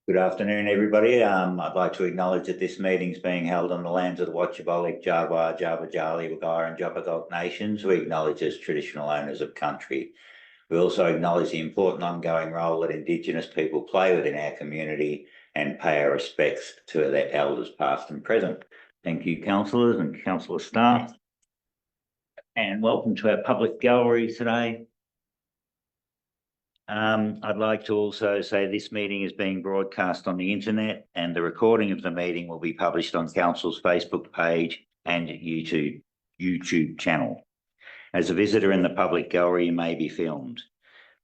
Good afternoon, everybody. I'd like to acknowledge that this meeting is being held on the lands of the Watchabolik, Jawar, Jabberjali, Wagara and Jabbergok nations. We acknowledge as traditional owners of country. We also acknowledge the important ongoing role that Indigenous people play within our community and pay our respects to their elders past and present. Thank you, councillors and councillor staff. And welcome to our public gallery today. I'd like to also say this meeting is being broadcast on the internet and the recording of the meeting will be published on Council's Facebook page and YouTube channel. As a visitor in the public gallery, you may be filmed.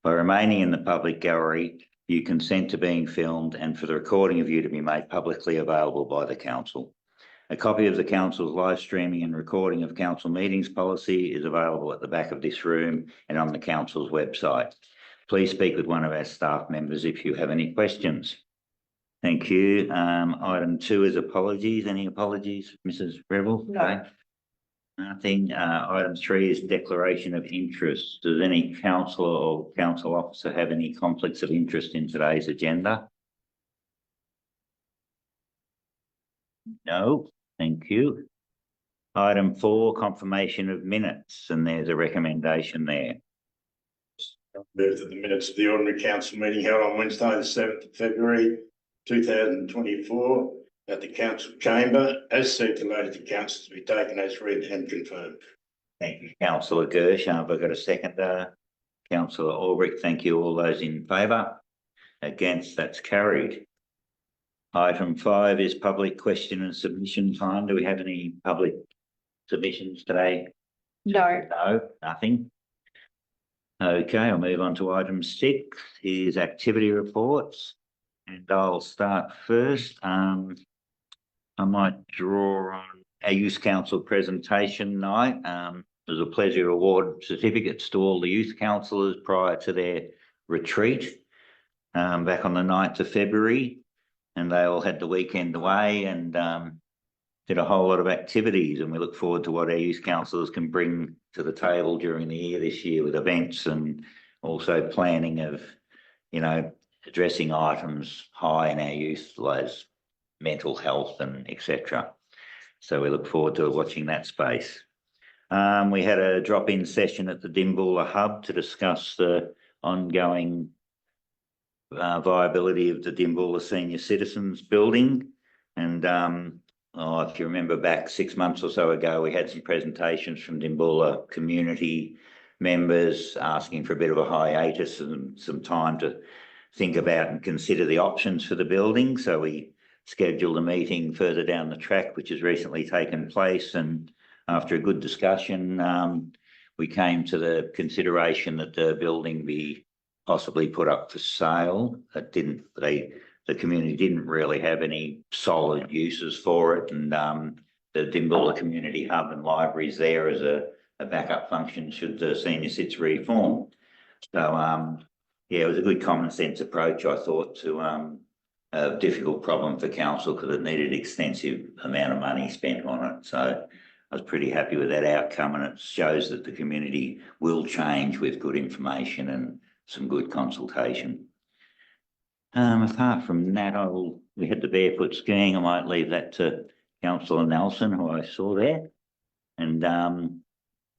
By remaining in the public gallery, you consent to being filmed and for the recording of you to be made publicly available by the Council. A copy of the Council's live streaming and recording of Council meetings policy is available at the back of this room and on the Council's website. Please speak with one of our staff members if you have any questions. Thank you. Item 2 is apologies. Any apologies, Mrs. Revel? No. Okay. Nothing. Item 3 is declaration of interest. Does any councillor or council officer have any conflicts of interest in today's agenda? No. Thank you. Item 4, confirmation of minutes, and there's a recommendation there. Move to the minutes of the ordinary council meeting held on Wednesday, the 7th of February 2024 at the council chamber, as circulated to council, to be taken as read and confirmed. Thank you, Councillor Gersh. Have I got a seconder? Councillor Albrecht. Thank you. All those in favour? Against? That's carried. Item 5 is public question and submission time. Do we have any public submissions today? No. No, nothing. Okay, I'll move on to item 6, is activity reports. And I'll start first. I might draw on our Youth Council presentation night. It was a pleasure to award certificates to all the youth councillors prior to their retreat back on the 9th of February. And they all had the weekend away and did a whole lot of activities, and we look forward to what our youth councillors can bring to the table during the year this year with events and also planning of, addressing items high in our youth, as mental health and etc. So we look forward to watching that space. We had a drop-in session at the Dimboola Hub to discuss the ongoing viability of the Dimboola Senior Citizens building. And if you remember back 6 months or so ago, we had some presentations from Dimboola community members asking for a bit of a hiatus and some time to think about and consider the options for the building. So we scheduled a meeting further down the track, which has recently taken place. And after a good discussion, we came to the consideration that the building be possibly put up for sale. The community didn't really have any solid uses for it, and the Dimboola Community Hub and library is there as a backup function should the senior sits reform. So yeah, it was a good common sense approach, I thought, to a difficult problem for council because it needed extensive amount of money spent on it. So I was pretty happy with that outcome, and it shows that the community will change with good information and some good consultation. Apart from that, we had the barefoot skiing. I might leave that to Councillor Nelson, who I saw there. And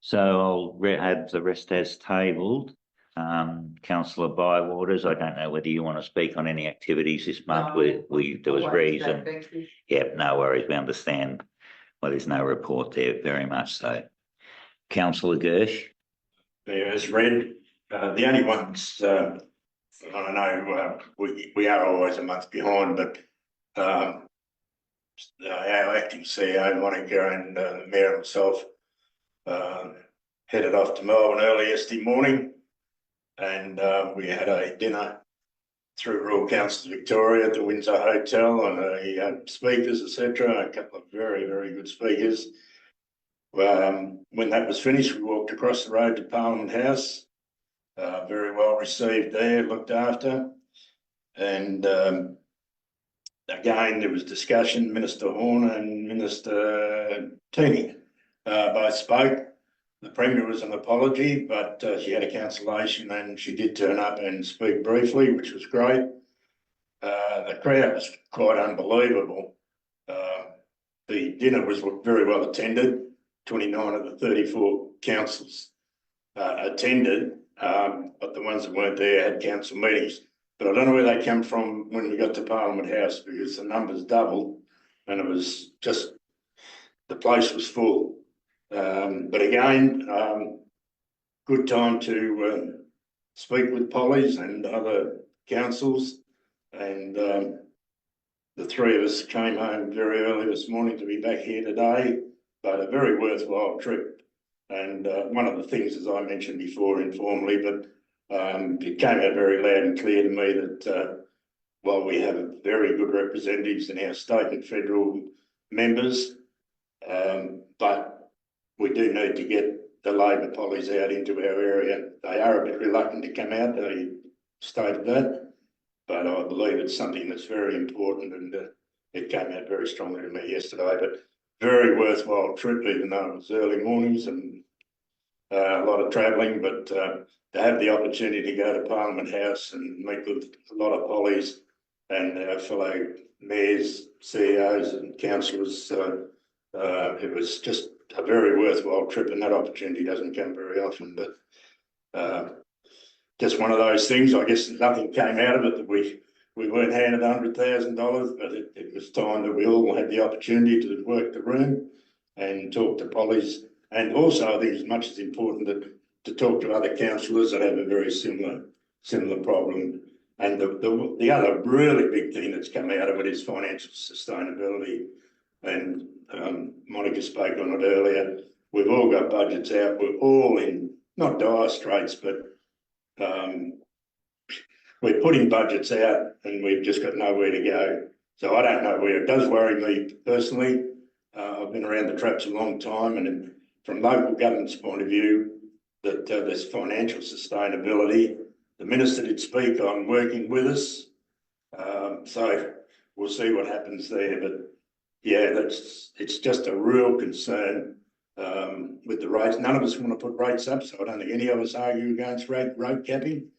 so I'll have the rest as tabled. Councillor Bywaters, I don't know whether you want to speak on any activities this month. There was reason. Yeah, no worries. We understand. Well, there's no report there, very much so. Councillor Gersh. As read, the only ones. I know we are always a month behind, but our acting CEO, Monica, and the Mayor himself headed off to Melbourne early yesterday morning, and we had a dinner through Royal Council Victoria at the Windsor Hotel, and he had speakers, etc., a couple of very, very good speakers. When that was finished, we walked across the road to Parliament House. Very well received there, looked after. And again, there was discussion. Minister Horner and Minister Tooney both spoke. The Premier was an apology, but she had a cancellation and she did turn up and speak briefly, which was great. The crowd was quite unbelievable. The dinner was very well attended. 29 of the 34 councils attended, but the ones that weren't there had council meetings. But I don't know where they came from when we got to Parliament House, because the numbers doubled and it was just, the place was full. But again, good time to speak with Polly's and other councils, and the three of us came home very early this morning to be back here today, but a very worthwhile trip. And one of the things, as I mentioned before informally, but it came out very loud and clear to me that while we have very good representatives in our state and federal members, but we do need to get the Labor Pollies out into our area. They are a bit reluctant to come out, they stated that, but I believe it's something that's very important, and it came out very strongly to me yesterday. But very worthwhile trip, even though it was early mornings and a lot of travelling, but to have the opportunity to go to Parliament House and meet with a lot of Pollies and our fellow mayors, CEOs and councillors, it was just a very worthwhile trip, and that opportunity doesn't come very often. But just one of those things. I guess nothing came out of it that we weren't handed $100,000, but it was time that we all had the opportunity to work the room and talk to Pollies. And also, I think it's much as important to talk to other councillors that have a very similar problem. And the other really big thing that's come out of it is financial sustainability. And Monica spoke on it earlier. We've all got budgets out. We're all in not dire straits, but we're putting budgets out and we've just got nowhere to go. So I don't know where. It does worry me personally. I've been around the traps a long time, and from local government's point of view, that there's financial sustainability. The Minister did speak on working with us. So we'll see what happens there. But yeah, it's just a real concern with the rates. None of us want to put rates up, so I don't think any of us argue against rate capping.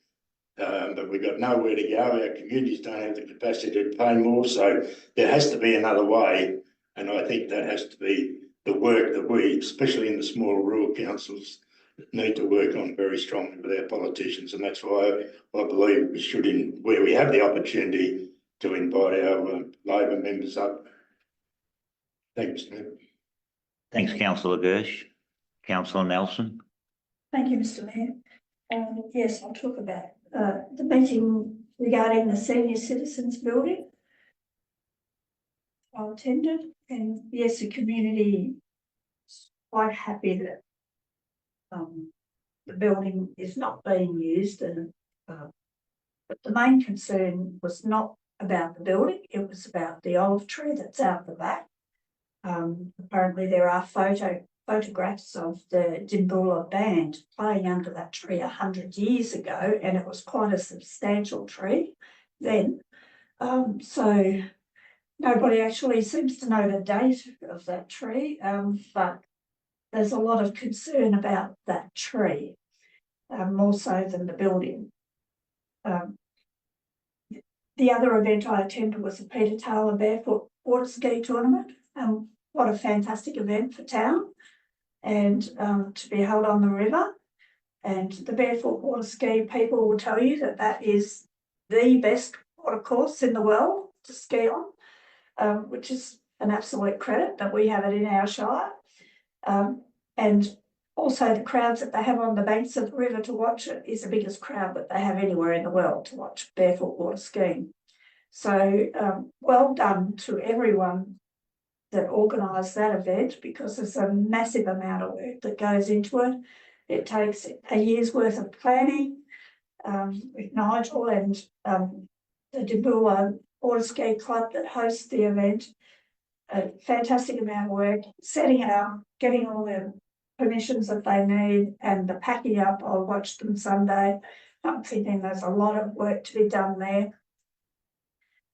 But we've got nowhere to go. Our communities don't have the capacity to pay more, so there has to be another way. And I think that has to be the work that we, especially in the small rural councils, need to work on very strongly with our politicians. And that's why I believe we should, where we have the opportunity, to invite our Labor members up. Thanks, Mr. Thanks, Councillor Gersh. Councillor Nelson. Thank you, Mr. Mayor. Yes, I'll talk about the meeting regarding the senior citizens building. I attended, and yes, the community is quite happy that the building is not being used, and but the main concern was not about the building, it was about the old tree that's out the back. Apparently there are photographs of the Dimboola band playing under that tree 100 years ago, and it was quite a substantial tree then. So nobody actually seems to know the date of that tree, but there's a lot of concern about that tree, more so than the building. The other event I attended was the Peter Taylor Barefoot Water Ski Tournament. What a fantastic event for town, and to be held on the river. And the Barefoot Water Ski people will tell you that that is the best water course in the world to ski on, which is an absolute credit that we have it in our shire. And also the crowds that they have on the banks of the river to watch it is the biggest crowd that they have anywhere in the world to watch barefoot water skiing. So well done to everyone that organised that event, because there's a massive amount of work that goes into it. It takes a year's worth of planning with Nigel and the Dimboola Water Ski Club that hosts the event. A fantastic amount of work, setting it up, getting all the permissions that they need, and the packing up. I watched them Sunday. I'm thinking there's a lot of work to be done there.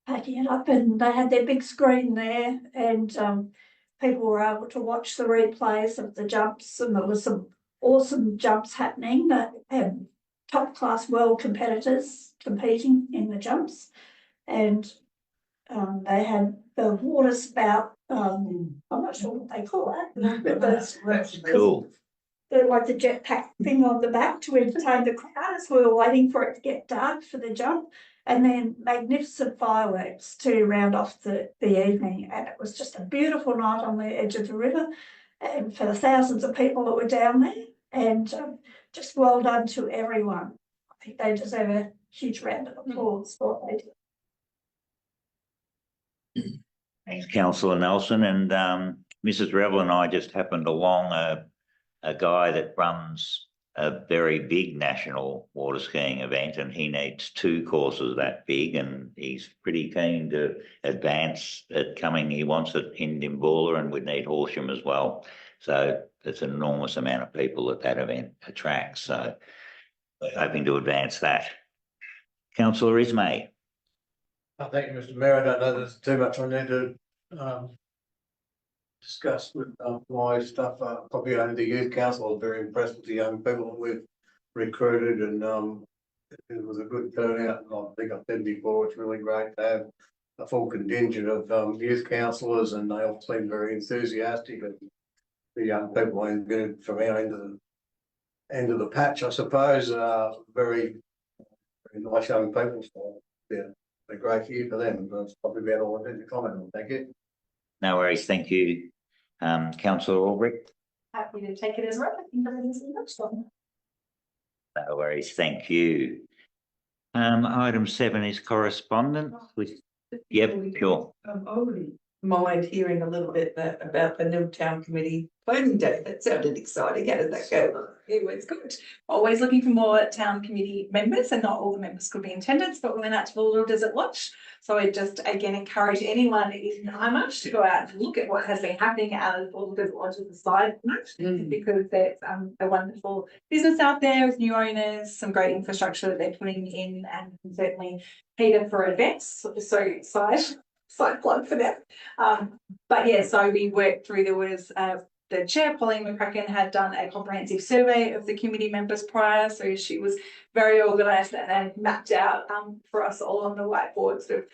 Packing it up, and they had their big screen there, and people were able to watch the replays of the jumps, and there was some awesome jumps happening that had top class world competitors competing in the jumps. and they had the water spout. I'm not sure what they call it, but That's Cool. like the jetpack thing on the back to entertain the crowd as we were waiting for it to get dark for the jump, and then magnificent fireworks to round off the evening. And it was just a beautiful night on the edge of the river, and for the thousands of people that were down there. And just well done to everyone. I think they deserve a huge round of applause for what they did. Thanks, Councillor Nelson. And Mrs. Rebel and I just happened along a guy that runs a very big national water skiing event, and he needs 2 courses that big, and he's pretty keen to advance it coming. He wants it in Dimboola, and would need Horsham as well. So there's an enormous amount of people that event attracts. So we're hoping to advance that. Councillor Ismay. Thank you, Mr. Mayor. I don't know there's too much I need to discuss with my stuff. Probably only the youth council. I was very impressed with the young people that we've recruited, and it was a good turnout. And I think I've said before, it's really great to have a full contingent of youth councillors, and they all seem very enthusiastic. And the young people from our end of the patch, I suppose, are very, very nice young people. So yeah, a great year for them. That's probably about all I need to comment on. Thank you. No worries, thank you. Councillor Albrecht. Happy to take it as well. I think everything's in the next one. No worries, thank you. Item 7 is correspondence with. Yep, sure. I wouldn't mind hearing a little bit about the Nil Town Committee voting day. That sounded exciting. How did that go? It was good. Always looking for more town committee members, and not all the members could be in attendance, but we went out to the Little Desert Lodge. So I just again encourage anyone in Hindmarsh to go out and look at what has been happening out of the Little Desert Lodge as a side note, because there's a wonderful business out there with new owners, some great infrastructure that they're putting in, and certainly Peter for events. So side plug for them. But yeah, so we worked through, there was the chair, Pauline McCracken, had done a comprehensive survey of the committee members prior, so she was very organised and mapped out for us all on the whiteboard sort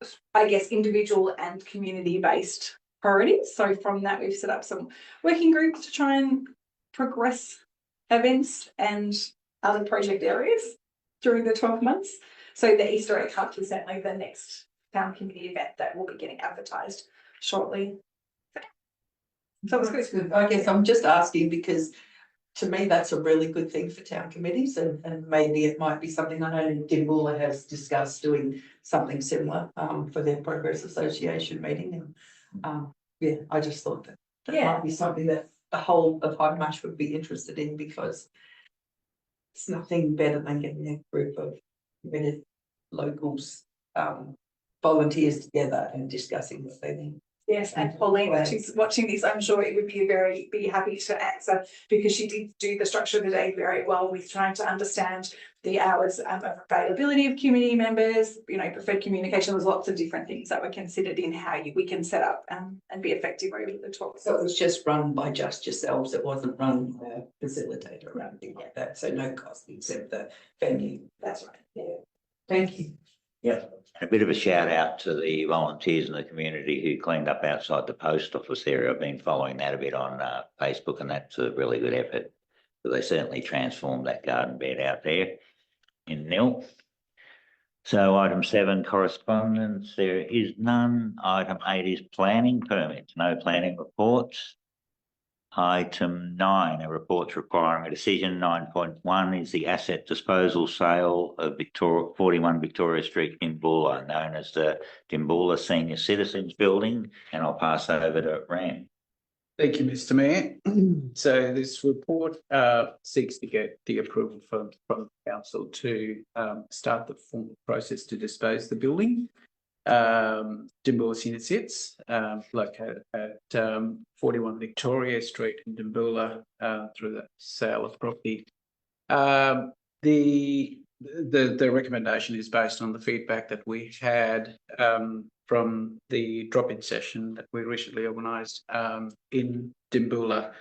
of, I guess, individual and community-based priorities. So from that, we've set up some working groups to try and progress events and other project areas during the 12 months. So the Easter egg hunt is certainly the next town committee event that will be getting advertised shortly. So it was good. I guess I'm just asking because to me that's a really good thing for town committees, and maybe it might be something. I know Dimboola has discussed doing something similar for their Progress Association meeting, and yeah, I just thought that might be something that the whole of Hindmarsh would be interested in, because it's nothing better than getting a group of committed locals, volunteers together and discussing what they think. Yes, and Pauline, if she's watching this, I'm sure it would be happy to answer, because she did do the structure of the day very well with trying to understand the hours of availability of community members, preferred communication. There's lots of different things that were considered in how we can set up and be effective over the talk. So it was just run by just yourselves. It wasn't run by a facilitator or anything like that. So no cost except the venue. That's right. Yeah. Thank you. Yeah, a bit of a shout out to the volunteers in the community who cleaned up outside the post office area. I've been following that a bit on Facebook, and that's a really good effort. But they certainly transformed that garden bed out there in Nil. So item 7, correspondence, there is none. Item 8 is planning permits, no planning reports. Item 9, a report requiring a decision. 9.1 is the asset disposal sale of 41 Victoria Street in Dimboola, known as the Dimboola Senior Citizens Building, and I'll pass over to Ram. Thank you, Mr. Mayor. So this report seeks to get the approval from the council to start the formal process to dispose the building. Dimboola Senior Sits, located at 41 Victoria Street in Dimboola, through the sale of property. The recommendation is based on the feedback that we had from the drop-in session that we recently organised in Dimboola.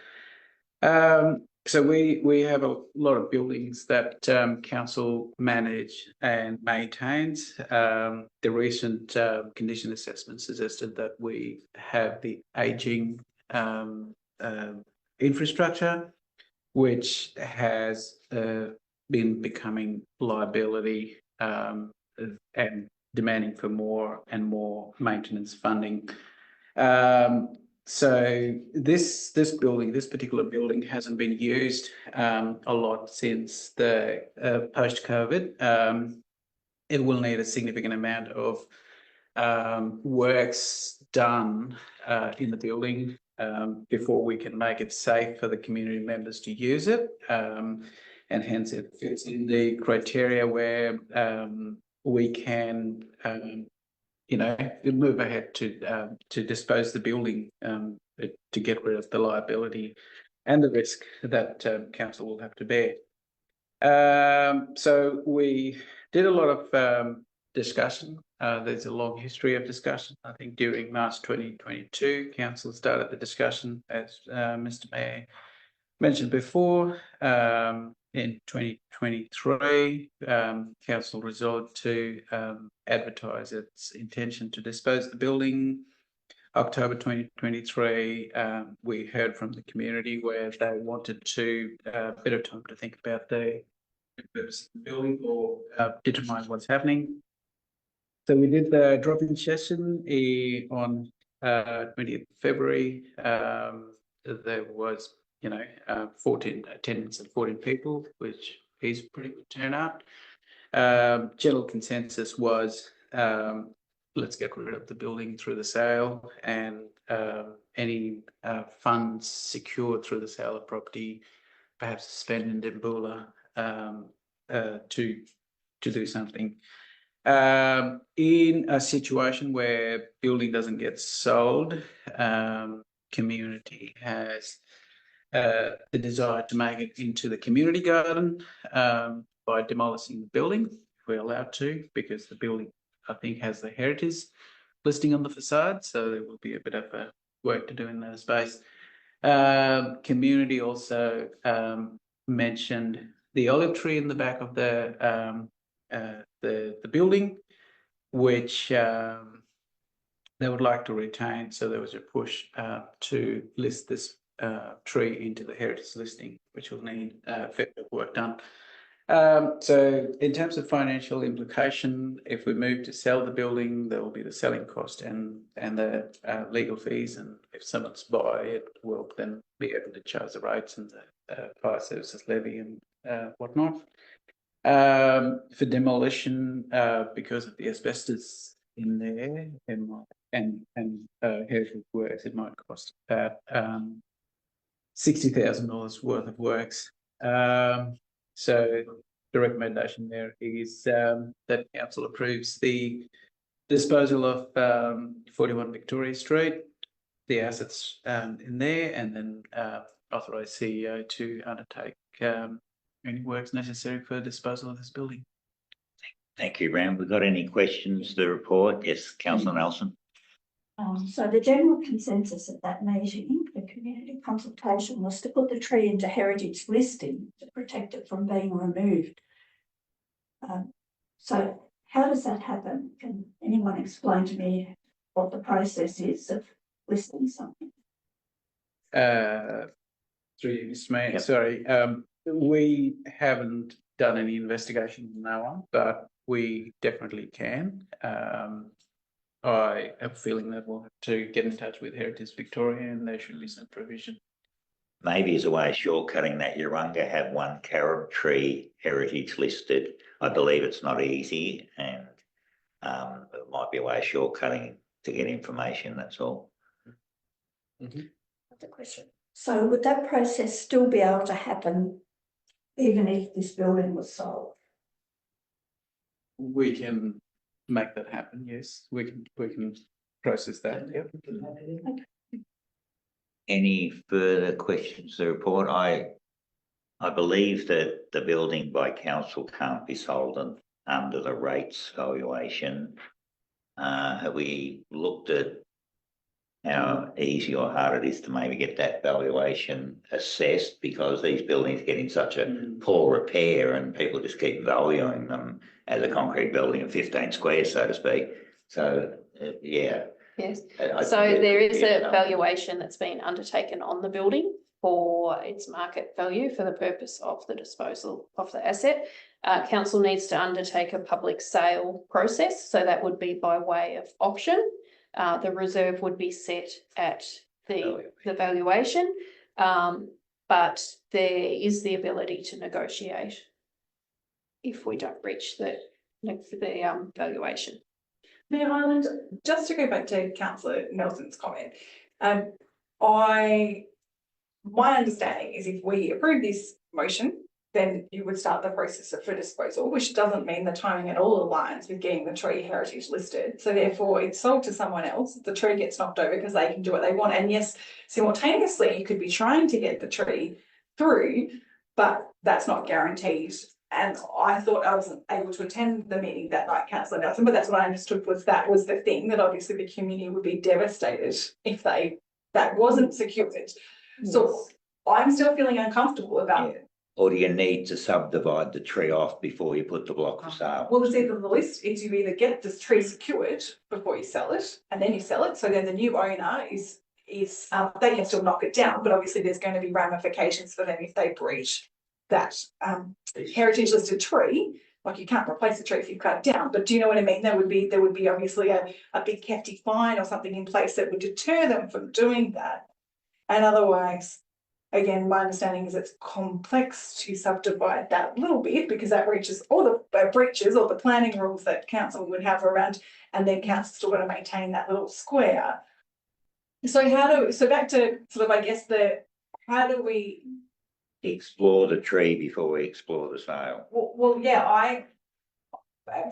So we have a lot of buildings that council manage and maintains. The recent condition assessment suggested that we have the aging infrastructure, which has been becoming liability and demanding for more and more maintenance funding. So this particular building hasn't been used a lot since the post-COVID. It will need a significant amount of works done in the building before we can make it safe for the community members to use it. And hence it fits in the criteria where we can move ahead to dispose the building to get rid of the liability and the risk that council will have to bear. So we did a lot of discussion. There's a long history of discussion. I think during March 2022, council started the discussion, as Mr. Mayor mentioned before. In 2023, council resolved to advertise its intention to dispose the building. October 2023, we heard from the community where they wanted a bit of time to think about the purpose of the building or determine what's happening. So we did the drop-in session on 20th February. There was 14 attendance of 14 people, which is pretty good turnout. General consensus was let's get rid of the building through the sale, and any funds secured through the sale of property, perhaps spend in Dimboola to do something. In a situation where building doesn't get sold, community has the desire to make it into the community garden by demolishing the building, if we're allowed to, because the building, I think, has the heritage listing on the facade, so there will be a bit of work to do in that space. Community also mentioned the olive tree in the back of the building, which they would like to retain. So there was a push to list this tree into the heritage listing, which will need fair bit of work done. So in terms of financial implication, if we move to sell the building, there will be the selling cost and the legal fees, and if someone's buy it, we'll then be able to charge the rates and the fire services levy and whatnot. For demolition, because of the asbestos in there and heritage works, it might cost about $60,000 worth of works. So the recommendation there is that council approves the disposal of 41 Victoria Street, the assets in there, and then authorise CEO to undertake any works necessary for disposal of this building. Thank you, Ram. We've got any questions to the report? Yes, Councillor Nelson. So the general consensus at that meeting, the community consultation, was to put the tree into heritage listing to protect it from being removed. So how does that happen? Can anyone explain to me what the process is of listing something? Through you, Mr. Mayor. Yep. Sorry, we haven't done any investigation on that one, but we definitely can. I have a feeling that we'll have to get in touch with Heritage Victoria, and there should be some provision. Maybe as a way of shortcutting that, Yarunga have one carob tree heritage listed. I believe it's not easy, and it might be a way of shortcutting to get information, that's all. That's a question. So would that process still be able to happen even if this building was sold? We can make that happen, yes. We can process that. Yep. Any further questions to the report? I believe that the building by council can't be sold under the rates valuation. Have we looked at our easy or hard it is to maybe get that valuation assessed, because these buildings get in such a poor repair and people just keep valuing them as a concrete building of 15 squares, so to speak. So, yeah. Yes, I so think there it is could be a valuation that's been undertaken on the building for its market value for the purpose of the disposal of the asset. Council needs to undertake a public sale process, so that would be by way of auction. The reserve would be set at the valuation, but there is the ability to negotiate if we don't reach the valuation. Mayor Hyland, just to go back to Councillor Nelson's comment, my understanding is if we approve this motion, then you would start the process for disposal, which doesn't mean the timing at all aligns with getting the tree heritage listed. So therefore it's sold to someone else, the tree gets knocked over because they can do what they want. And yes, simultaneously you could be trying to get the tree through, but that's not guaranteed. And I thought I wasn't able to attend the meeting that night, Councillor Nelson, but that's what I understood was that was the thing, that obviously the community would be devastated if that wasn't secured. So I'm still feeling uncomfortable about it. Or do you need to subdivide the tree off before you put the block for sale? Well, it's either the list is you either get this tree secured before you sell it, and then you sell it. So then the new owner is they can still knock it down, but obviously there's going to be ramifications for them if they breach that heritage listed tree. Like you can't replace the tree if you cut it down, but do you know what I mean? There would be obviously a big hefty fine or something in place that would deter them from doing that. And otherwise, again, my understanding is it's complex to subdivide that little bit because that reaches all the breaches or the planning rules that council would have around, and then council still got to maintain that little square. So back to sort of, I guess, how do we Explore the tree before we explore the sale. Well, yeah,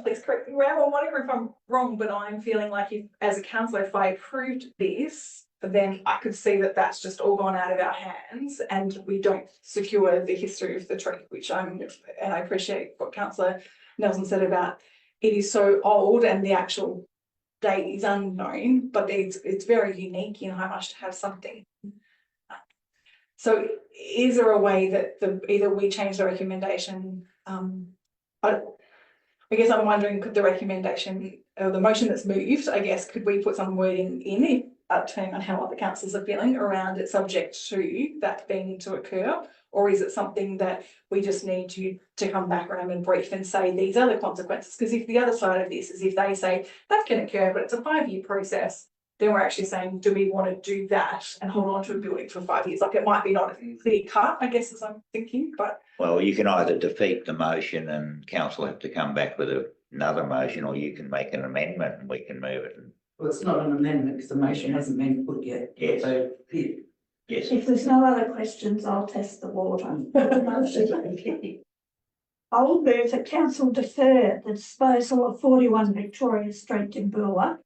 please correct me whatever if I'm wrong, but I'm feeling like if, as a councillor, if I approved this, then I could see that that's just all gone out of our hands and we don't secure the history of the tree, and I appreciate what Councillor Nelson said about it is so old and the actual date is unknown, but it's very unique in how much to have something. So is there a way that either we change the recommendation? I guess I'm wondering, could the recommendation or the motion that's moved, I guess, could we put some wording in it, depending on how other councils are feeling around it, subject to that being to occur? Or is it something that we just need you to come back around and brief and say these are the consequences? Because if the other side of this is if they say that can occur, but it's a 5-year process, then we're actually saying, do we want to do that and hold on to a building for 5 years? Like it might be not a clear cut, I guess, as I'm thinking, but. Well, you can either defeat the motion and council have to come back with another motion, or you can make an amendment and we can move it. Well, it's not an amendment because the motion hasn't been put yet. Yes. So, Yes. If there's no other questions, I'll test the water. I will move that council defer the disposal of 41 Victoria Street, Dimboola,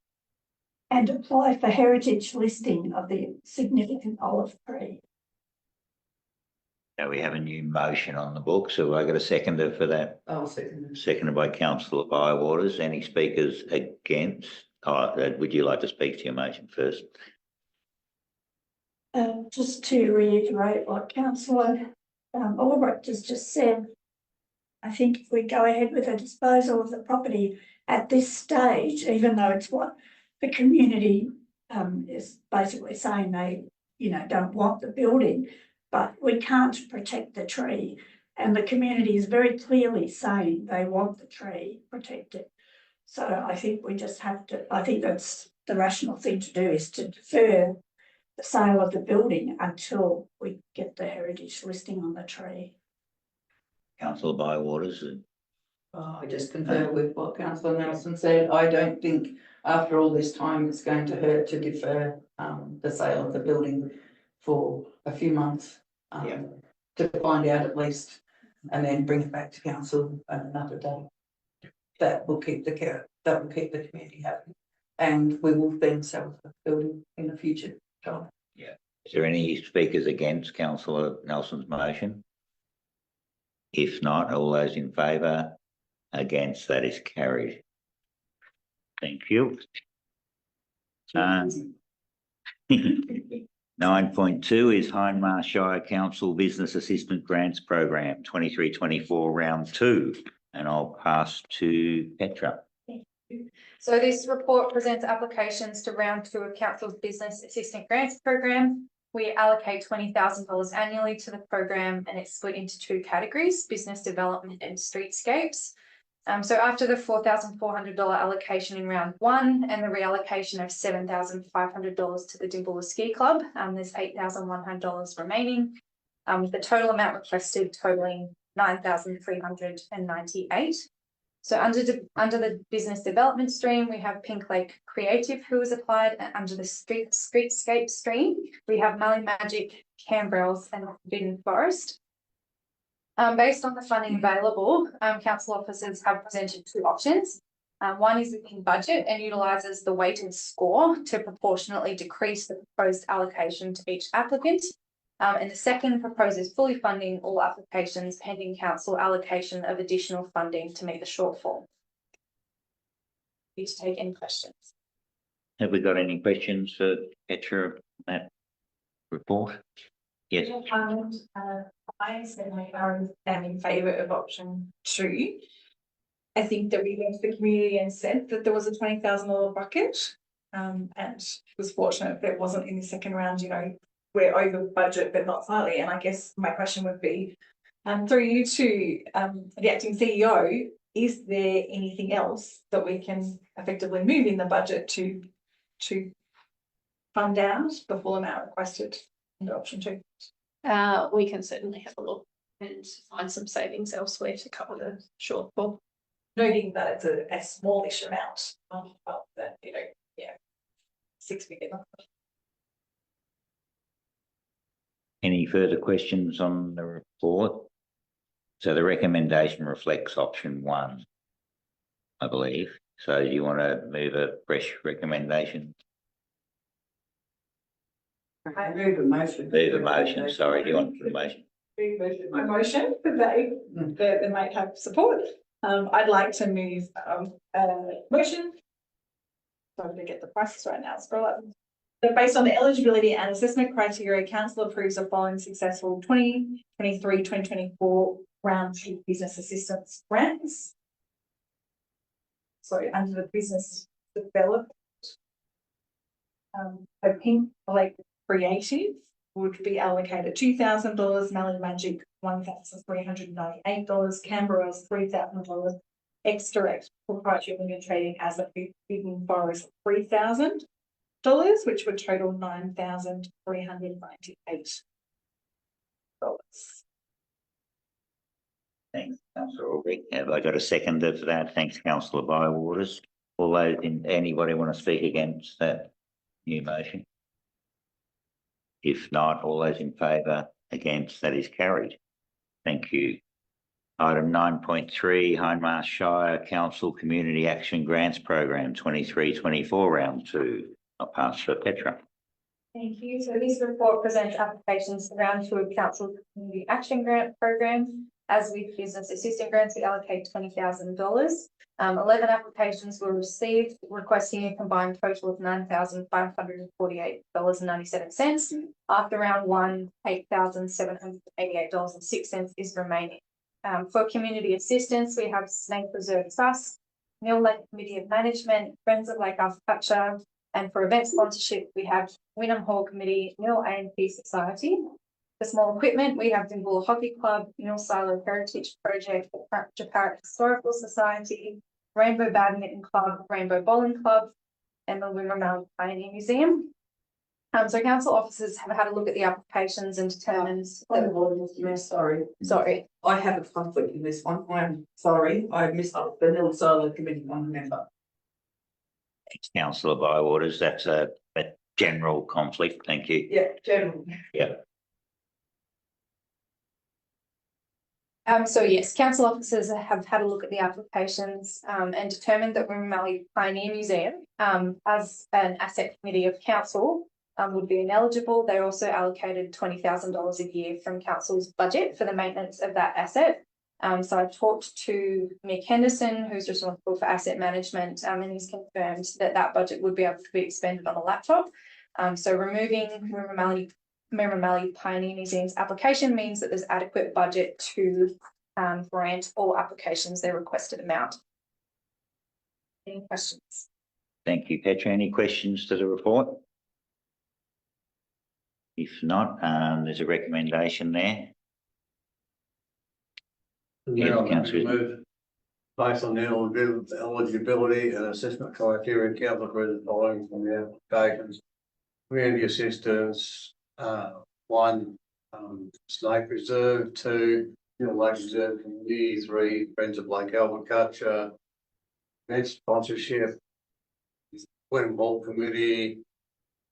and apply for heritage listing of the significant olive tree. So we have a new motion on the books. So I got a seconder for that. I'll second it. Seconded by Councillor Bywaters. Any speakers against? Would you like to speak to your motion first? Just to reiterate what Councillor Albrecht has just said, I think if we go ahead with a disposal of the property at this stage, even though it's what the community is basically saying they, don't want the building, but we can't protect the tree. And the community is very clearly saying they want the tree protected. So I think we just have to, I think that's the rational thing to do, is to defer the sale of the building until we get the heritage listing on the tree. Councillor Bywaters. I just concur with what Councillor Nelson said. I don't think after all this time it's going to hurt to defer the sale of the building for a few months to find out at least, and then bring it back to council at another day. That will keep the community happy, and we will then sell the building in the future. Yeah. Is there any speakers against Councillor Nelson's motion? If not, all those in favour? Against, that is carried. Thank you. 9.2 is Hindmarsh Shire Council Business Assistant Grants Program 23-24 round 2, and I'll pass to Petra. So this report presents applications to round 2 of Council's Business Assistant Grants Program. We allocate $20,000 annually to the program, and it's split into 2 categories: business development and streetscapes. So after the $4,400 allocation in round 1 and the reallocation of $7,500 to the Dimbulla Ski Club, there's $8,100 remaining, with the total amount requested totaling $9,398. So under the business development stream, we have Pink Lake Creative who has applied, and under the streetscape stream, we have Mallee Magic, Cambrels and Forbidden Forest. Based on the funding available, council officers have presented 2 options. One is within budget and utilises the weighted score to proportionately decrease the proposed allocation to each applicant. And the second proposes fully funding all applications pending council allocation of additional funding to meet the shortfall. Please take any questions. Have we got any questions for Petra on that report? Yes. I certainly am in favour of option 2. I think that we went to the community and said that there was a $20,000 bucket, and was fortunate that it wasn't in the second round. You know, we're over budget, but not slightly. And I guess my question would be, through you to the acting CEO, is there anything else that we can effectively move in the budget to fund out the full amount requested under option 2? We can certainly have a look and find some savings elsewhere to cover the shortfall. Noting that it's a smallish amount, but that, you know, yeah, 6 figure. Any further questions on the report? So the recommendation reflects option 1, I believe. So do you want to move a fresh recommendation? I move a motion. Move a motion, sorry, do you want the motion? My motion that they might have support. I'd like to move a motion. Sorry to get the prices right now. Scroll up. So based on the eligibility and assessment criteria, council approves the following successful 2023-2024 round 2 business assistance grants. So under the business development, a Pink Lake Creative would be allocated $2,000, Mallee Magic $1,398, Canberra's $3,000, X-Direct Proprietary Limited Trading as a Forbidden Forest $3,000, which would total $9,398. Thanks, Councillor Ulrich. Have I got a seconder for that? Thanks, Councillor Bywaters. All those anybody want to speak against that new motion? If not, all those in favour, against, that is carried. Thank you. Item 9.3, Hindmarsh Shire Council Community Action Grants Program 23-24 round 2. I'll pass to Petra. Thank you. So this report presents applications to round 2 of Council Community Action Grant Program. As with business assistant grants, we allocate $20,000. 11 applications were received, requesting a combined total of $9,548.97. After round 1, $8,788.06 is remaining. For community assistance, we have Snake Reserve Trust, Mill Lake Committee of Management, Friends of Lake Arthurpatcher, and for event sponsorship, we have Wynnum Hall Committee, Mill A&P Society. For small equipment, we have Dimbulla Hockey Club, Mill Silo Heritage Project, the Japarra Historical Society, Rainbow Badminton Club, Rainbow Bowling Club, and the Wimmera Pioneer Museum. So council officers have had a look at the applications and determined Sorry. I have a conflict in this one. I'm sorry. I missed up the Mill Silo Committee one member. Thanks, Councillor Bywaters. That's a general conflict. Thank you. Yeah, general. Yeah. So yes, council officers have had a look at the applications and determined that Wimmera Pioneer Museum, as an asset committee of council, would be ineligible. They're also allocated $20,000 a year from council's budget for the maintenance of that asset. So I've talked to Mick Henderson, who's responsible for asset management, and he's confirmed that that budget would be able to be expended on a laptop. So removing Mirramalli Pioneer Museum's application means that there's adequate budget to grant all applications their requested amount. Any questions? Thank you, Petra. Any questions to the report? If not, there's a recommendation there. Yes, councillor. Based on the eligibility and assessment criteria, council agrees the following from the applications. Community assistance, 1, snake reserve, 2, Lake Reserve Community, 3, Friends of Lake Albert Culture, event sponsorship, Windball Committee,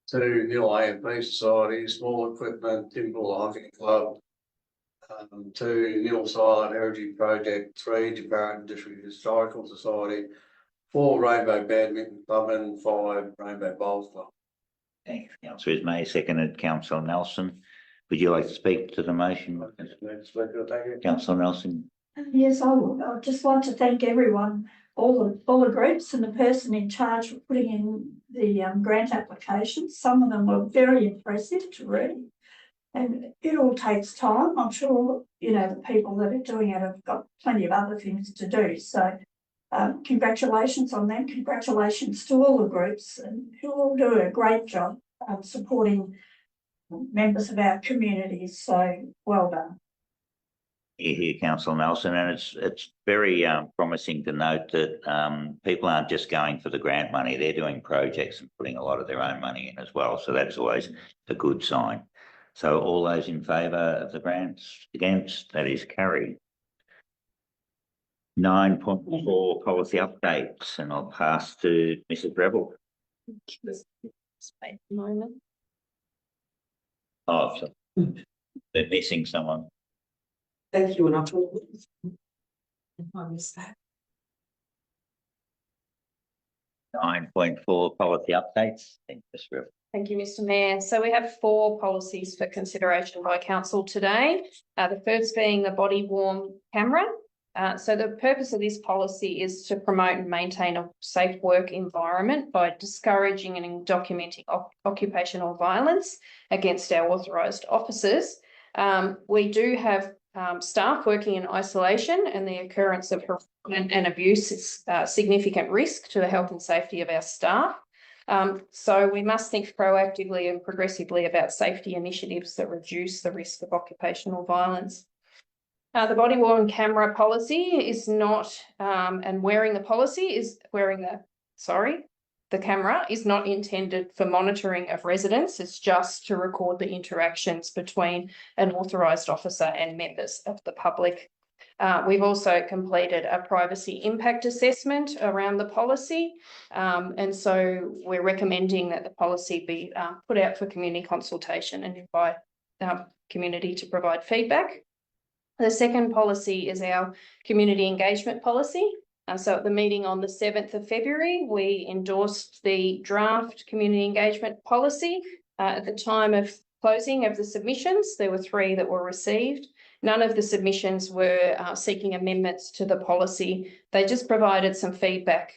2, Nil AMP Society, small equipment, Timber Hiking Club, 2, Nil Silent Heritage Project, 3, Department District Historical Society, 4, Rainbow Badminton Club, and 5, Rainbow Bowls Club. Thanks, councillor Ismay, seconded councillor Nelson. Would you like to speak to the motion? Councillor Nelson. Yes, I would. I'd just like to thank everyone, all the groups and the person in charge for putting in the grant applications. Some of them were very impressive to read. And it all takes time. I'm sure, the people that are doing it have got plenty of other things to do. So congratulations on them. Congratulations to all the groups and who all do a great job supporting members of our communities. So well done. Here, councillor Nelson, and it's very promising to note that people aren't just going for the grant money; they're doing projects and putting a lot of their own money in as well. So that's always a good sign. So all those in favour of the grants, against, that is carried. 9.4 policy updates, and I'll pass to Mrs. Rebel. Oh, so they're missing someone. Thank you, and I missed that. 9.4 policy updates. Thank you, Ms. Rebel. Thank you, Mr. Mayor. So we have 4 policies for consideration by council today. The first being the body worn camera. So the purpose of this policy is to promote and maintain a safe work environment by discouraging and documenting occupational violence against our authorised officers. We do have staff working in isolation, and the occurrence of harassment and abuse is a significant risk to the health and safety of our staff. So we must think proactively and progressively about safety initiatives that reduce the risk of occupational violence. The body worn camera policy is not, and wearing the camera is not intended for monitoring of residents. It's just to record the interactions between an authorised officer and members of the public. We've also completed a privacy impact assessment around the policy, and so we're recommending that the policy be put out for community consultation and invite community to provide feedback. The second policy is our community engagement policy. So at the meeting on the 7th of February, we endorsed the draft community engagement policy. At the time of closing of the submissions, there were 3 that were received. None of the submissions were seeking amendments to the policy. They just provided some feedback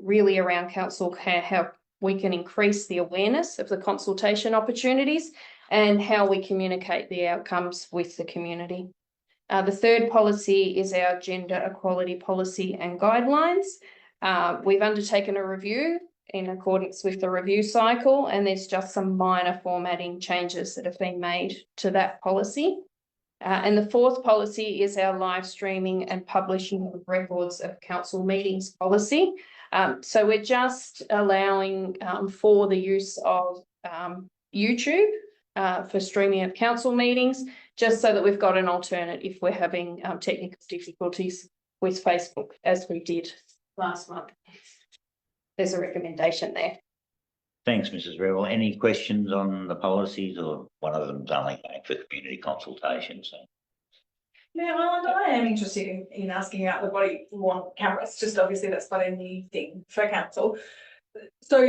really around council how we can increase the awareness of the consultation opportunities and how we communicate the outcomes with the community. The third policy is our gender equality policy and guidelines. We've undertaken a review in accordance with the review cycle, and there's just some minor formatting changes that have been made to that policy. And the fourth policy is our live streaming and publishing of records of council meetings policy. So we're just allowing for the use of YouTube for streaming of council meetings, just so that we've got an alternate if we're having technical difficulties with Facebook, as we did last month. There's a recommendation there. Thanks, Mrs. Rebel. Any questions on the policies, or one of them's only going for community consultation? So. Yeah, well, and I am interested in asking about the body worn cameras. Just obviously that's quite a new thing for council. So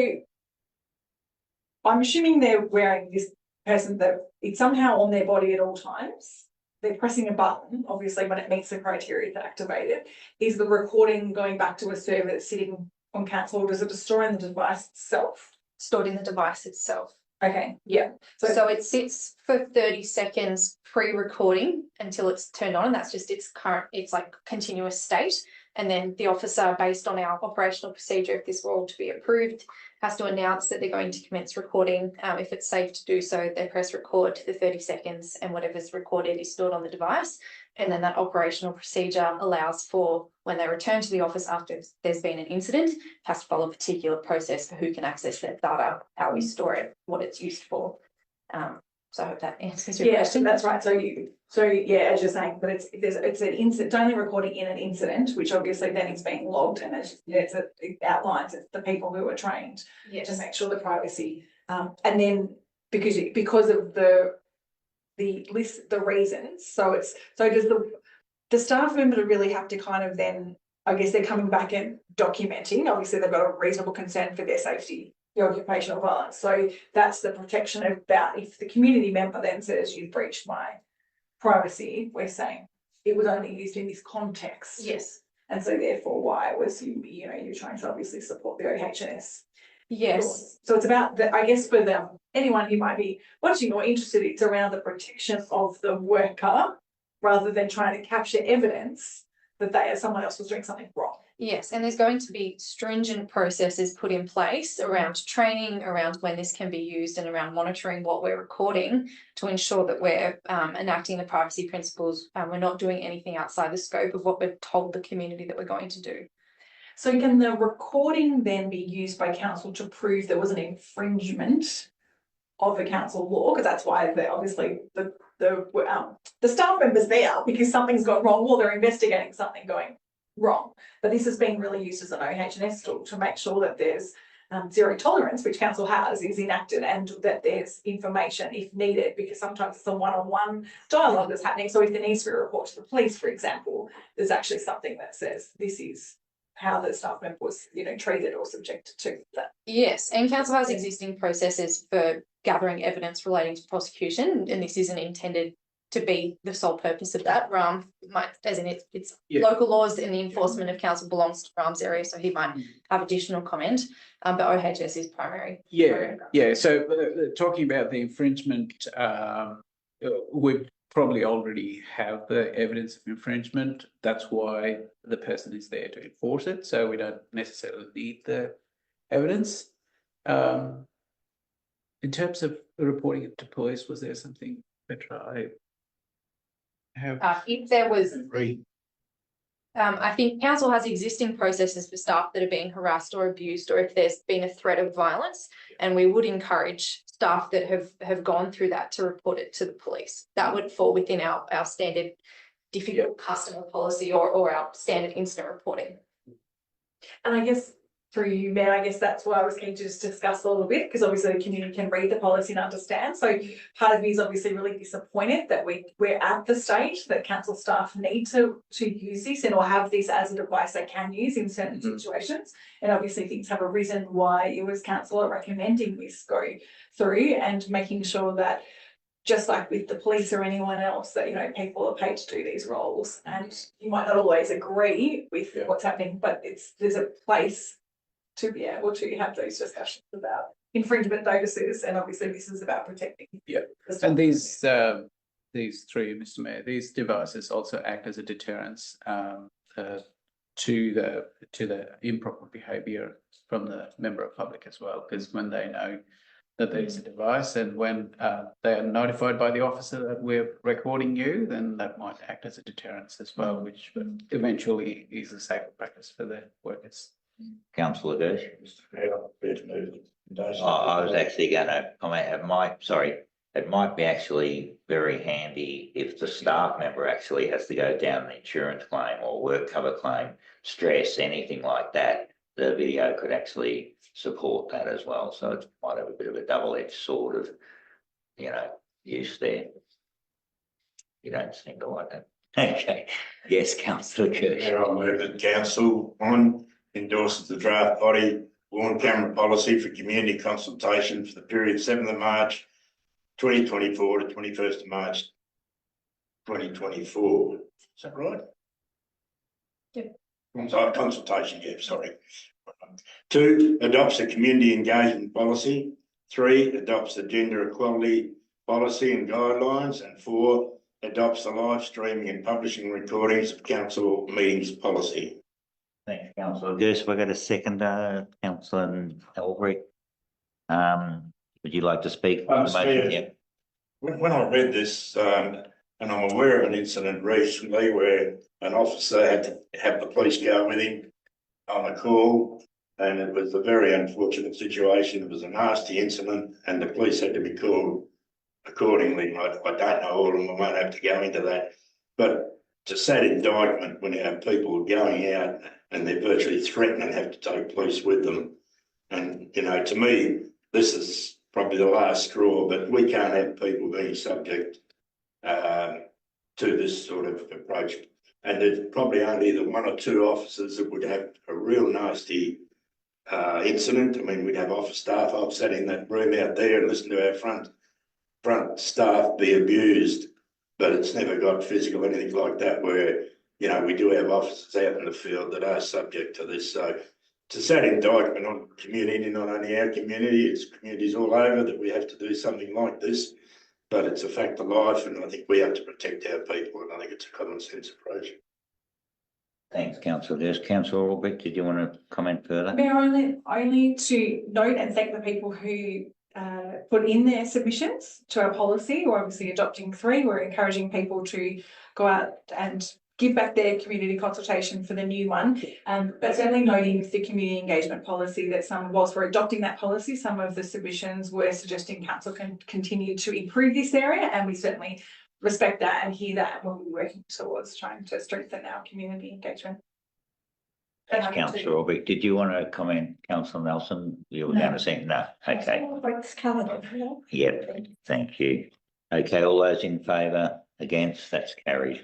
I'm assuming they're wearing this person that it's somehow on their body at all times. They're pressing a button, obviously, when it meets the criteria to activate it. Is the recording going back to a server that's sitting on council, or does it store in the device itself? Stored in the device itself. Okay, yeah. So it sits for 30 seconds pre-recording until it's turned on, and that's just its current, it's like continuous state. And then the officer, based on our operational procedure, if this were all to be approved, has to announce that they're going to commence recording. If it's safe to do so, they press record to the 30 seconds, and whatever's recorded is stored on the device. And then that operational procedure allows for, when they return to the office after there's been an incident, has to follow a particular process for who can access that data, how we store it, what it's used for. So I hope that answers your question. That's right. So yeah, as you're saying, but it's an incident, only recording in an incident, which obviously then is being logged, and it outlines it's the people who are trained to make sure the privacy. And then because of the list, the reasons. So does the staff member really have to kind of then, I guess they're coming back and documenting. Obviously, they've got a reasonable concern for their safety, the occupational violence. So that's the protection about if the community member then says you've breached my privacy, we're saying it was only used in this context. Yes. And so therefore why it was you're trying to obviously support the OHS. Yes. So it's about I guess for anyone who might be watching or interested, it's around the protection of the worker rather than trying to capture evidence that someone else was doing something wrong. Yes, and there's going to be stringent processes put in place around training, around when this can be used, and around monitoring what we're recording to ensure that we're enacting the privacy principles and we're not doing anything outside the scope of what we've told the community that we're going to do. So can the recording then be used by council to prove there was an infringement of a council law? Because that's why obviously the staff members there, because something's gone wrong, or they're investigating something going wrong. But this has been really used as an OHS tool to make sure that there's zero tolerance, which council has, is enacted, and that there's information if needed, because sometimes it's a one-on-one dialogue that's happening. So if there needs to be a report to the police, for example, there's actually something that says this is how the staff member was, treated or subjected to that. Yes, and council has existing processes for gathering evidence relating to prosecution, and this isn't intended to be the sole purpose of that. As in it's local laws, and the enforcement of council belongs to Ram's area, so he might have additional comment, but OHS is primary. Yeah. So talking about the infringement, we probably already have the evidence of infringement. That's why the person is there to enforce it. So we don't necessarily need the evidence. In terms of reporting it to police, was there something, Petra? If there was, Agree. I think council has existing processes for staff that are being harassed or abused, or if there's been a threat of violence, and we would encourage staff that have gone through that to report it to the police. That would fall within our standard difficult customer policy or our standard incident reporting. And I guess through you, Mayor, I guess that's why I was keen to just discuss a little bit, because obviously the community can read the policy and understand. So part of me is obviously really disappointed that we're at the stage that council staff need to use this or have this as a device they can use in certain situations. And obviously things have arisen why it was council are recommending this go through, and making sure that, just like with the police or anyone else, that people are paid to do these roles, and you might not always agree with what's happening, but there's a place to be able to have those discussions about infringement notices, and obviously this is about protecting. And these three, Mr. Mayor, these devices also act as a deterrence to the improper behaviour from the member of public as well, because when they know that there is a device, and when they are notified by the officer that we're recording you, then that might act as a deterrence as well, which eventually is a safer practice for the workers. Councillor Gersh. I I was actually going to comment. It might be actually very handy if the staff member actually has to go down the insurance claim or work cover claim, stress, anything like that. The video could actually support that as well. So it might have a bit of a double-edged sword of, use there. You don't seem to like that. Okay. Yes, Councillor Gersh. I move that council endorses the draft body worn camera policy for community consultation for the period 7th of March 2024 to 21st of March 2024. Is that right? Consultation, sorry. 2, adopts a community engagement policy 3, adopts the gender equality policy and guidelines, and 4, adopts the live streaming and publishing recordings of council meetings policy. Thanks, councillor Goose. If I got a second, councillor Elbrick. Would you like to speak? on the motion? Yeah. When I read this, and I'm aware of an incident recently where an officer had to have the police go with him on a call, and it was a very unfortunate situation. It was a nasty incident, and the police had to be called accordingly. I don't know all of them, I won't have to go into that, but it's a sad indictment when you have people going out and they're virtually threatened and have to take police with them. And, you know, to me, this is probably the last straw, but we can't have people being subject to this sort of approach. And there's probably only the 1 or 2 officers that would have a real nasty incident. I mean, we'd have office staff. I've sat in that room out there and listened to our front staff be abused, but it's never got physical or anything like that, where, you know, we do have officers out in the field that are subject to this. So it's a sad indictment on community, not only our community, it's communities all over, that we have to do something like this, but it's a fact of life, and I think we have to protect our people, and I think it's a common sense approach. Thanks, councillor Goose. Councillor Elbrick, did you want to comment further? Mayor, only to note and thank the people who put in their submissions to our policy. We're obviously adopting 3. We're encouraging people to go out and give back their community consultation for the new one. But certainly noting with the community engagement policy that whilst we're adopting that policy, some of the submissions were suggesting council can continue to improve this area, and we certainly respect that and hear that when we're working towards trying to strengthen our community engagement. Thanks, councillor Elbrick. Did you want to comment, councillor Nelson? You were going to say no. Okay. It's covered. Yep. Thank you. Okay. All those in favour? Against? That's carried.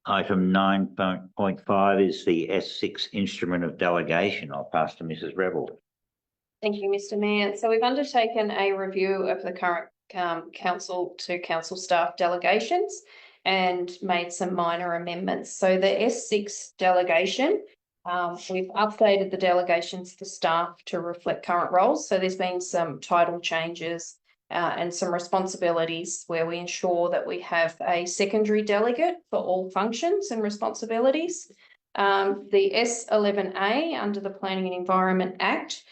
Item 9.5 is the S6 instrument of delegation. I'll pass to Mrs. Rebel. Thank you, Mr. Mayor. So we've undertaken a review of the current council to council staff delegations and made some minor amendments. So the S6 delegation, we've updated the delegations for staff to reflect current roles. So there's been some title changes and some responsibilities where we ensure that we have a secondary delegate for all functions and responsibilities. The S11A under the Planning and Environment Act,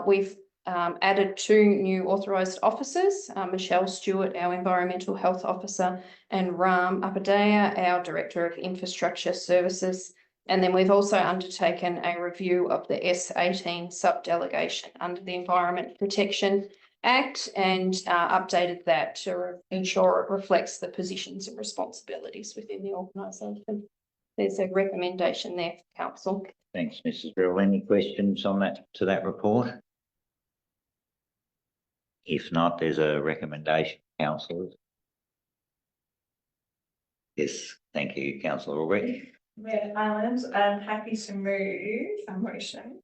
we've added 2 new authorised officers, Michelle Stewart, our Environmental Health Officer, and Ram Upadhyaya, our Director of Infrastructure Services. And then we've also undertaken a review of the S18 sub-delegation under the Environment Protection Act and updated that to ensure it reflects the positions and responsibilities within the organisation. There's a recommendation there for council. Thanks, Mrs. Rebel. Any questions on that report? If not, there's a recommendation, councillors. Yes, thank you, councillor Elbrick. Mayor Ireland, I'm happy to move a motion.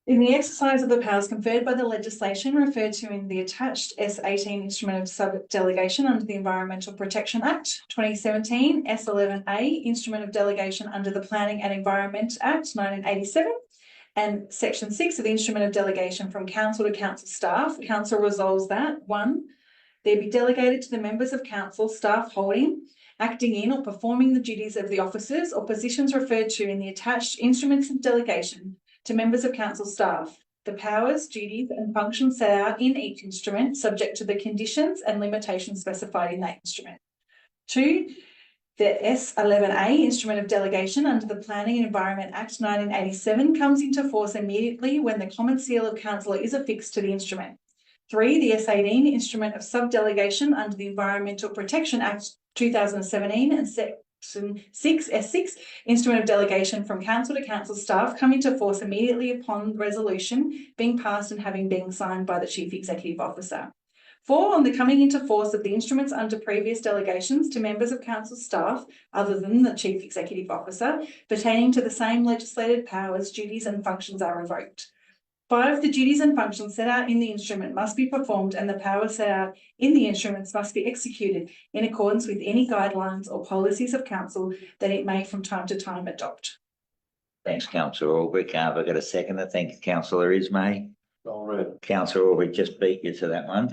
In the exercise of the powers conferred by the legislation referred to in the attached S18 instrument of sub-delegation under the Environmental Protection Act 2017, S11A instrument of delegation under the Planning and Environment Act 1987, and Section 6 of the Instrument of Delegation from Council to Council staff, Council resolves that 1, there be delegated to the members of Council staff holding, acting in or performing the duties of the officers or positions referred to in the attached instruments of delegation to members of Council staff, the powers, duties and functions set out in each instrument subject to the conditions and limitations specified in that instrument. 2, the S11A instrument of delegation under the Planning and Environment Act 1987 comes into force immediately when the common seal of councillor is affixed to the instrument. 3, the S18 instrument of sub-delegation under the Environmental Protection Act 2017 and Section 6, S6 instrument of delegation from council to council staff come into force immediately upon resolution being passed and having been signed by the Chief Executive Officer. 4, on the coming into force of the instruments under previous delegations to members of council staff other than the Chief Executive Officer pertaining to the same legislated powers, duties and functions are revoked. 5, the duties and functions set out in the instrument must be performed and the powers set out in the instruments must be executed in accordance with any guidelines or policies of council that it may from time to time adopt. Thanks, councillor Albrecht. Have I got a seconder? Thank you, councillor Ismay. All right. Councillor Albrecht just beat you to that one.